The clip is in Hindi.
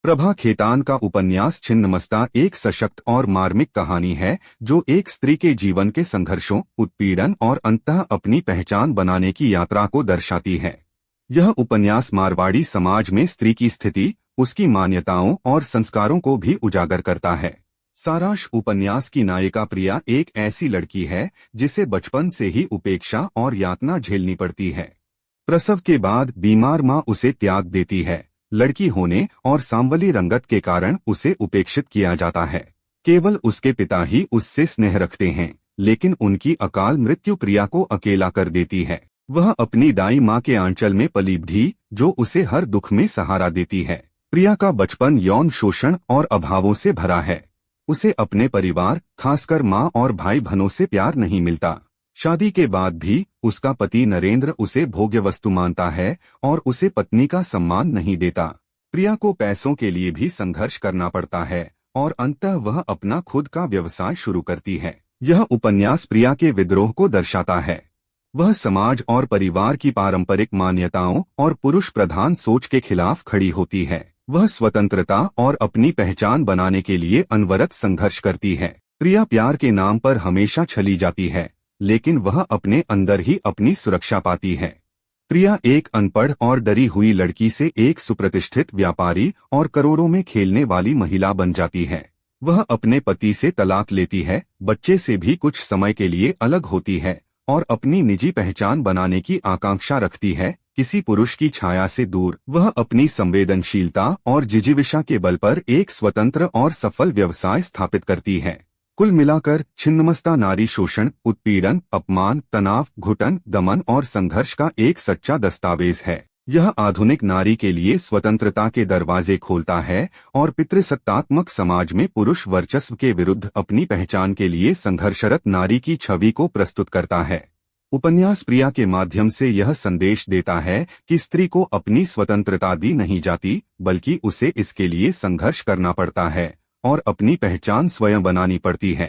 प्रभा खेतान का उपन्यास छिन्नमस्ता एक सशक्त और मार्मिक कहानी है जो एक स्त्री के जीवन के संघर्षों, उत्पीड़न और अंततः अपनी पहचान बनाने की यात्रा को दर्शाती है। यह उपन्यास मारवाड़ी समाज में स्त्री की स्थिति, उसकी मान्यताओं और संस्कारों को भी उजागर करता है। सारांश उपन्यास की नायिका प्रिया एक ऐसी लड़की है जिसे बचपन से ही उपेक्षा और यातना झेलनी पड़ती है। प्रसव के बाद बीमार मां उसे त्याग देती है। लड़की होने और सांवली रंगत के कारण उसे उपेक्षित किया जाता है। केवल उसके पिता ही उससे स्नेह रखते हैं, लेकिन उनकी अकाल मृत्यु प्रिया को अकेला कर देती है। वह अपनी दाई माँ के आंचल में पली बढ़ी, जो उसे हर दुख में सहारा देती है। प्रिया का बचपन यौन शोषण और अभावों से भरा है। उसे अपने परिवार, खासकर माँ और भाई बहनों से प्यार नहीं मिलता। शादी के बाद भी उसका पति नरेंद्र उसे भोग्य वस्तु मानता है और उसे पत्नी का सम्मान नहीं देता। प्रिया को पैसों के लिए भी संघर्ष करना पड़ता है और अंततः वह अपना खुद का व्यवसाय शुरू करती है। यह उपन्यास प्रिया के विद्रोह को दर्शाता है। वह समाज और परिवार की पारंपरिक मान्यताओं और पुरुष प्रधान सोच के खिलाफ खड़ी होती है। वह स्वतंत्रता और अपनी पहचान बनाने के लिए अनवरत संघर्ष करती है। प्रिया प्यार के नाम पर हमेशा छली जाती है, लेकिन वह अपने अंदर ही अपनी सुरक्षा पाती है। प्रिया एक अनपढ़ और डरी हुई लड़की से एक सुप्रतिष्ठित व्यापारी और करोड़ों में खेलने वाली महिला बन जाती है। वह अपने पति से तलाक लेती है, बच्चे से भी कुछ समय के लिए अलग होती है और अपनी निजी पहचान बनाने की आकांक्षा रखती है, किसी पुरुष की छाया से दूर। वह अपनी संवेदनशीलता और जिजीविषा के बल पर एक स्वतंत्र और सफल व्यवसाय स्थापित करती है। कुल मिलाकर छिन्नमस्ता नारी शोषण, उत्पीड़न, अपमान, तनाव, घुटन, दमन और संघर्ष का एक सच्चा दस्तावेज है। यह आधुनिक नारी के लिए स्वतंत्रता के दरवाजे खोलता है और पितृसत्तात्मक समाज में पुरुष वर्चस्व के विरुद्ध अपनी पहचान के लिए संघर्षरत नारी की छवि को प्रस्तुत करता है। उपन्यास प्रिया के माध्यम से यह संदेश देता है कि स्त्री को अपनी स्वतंत्रता दी नहीं जाती, बल्कि उसे इसके लिए संघर्ष करना पड़ता है और अपनी पहचान स्वयं बनानी पड़ती है।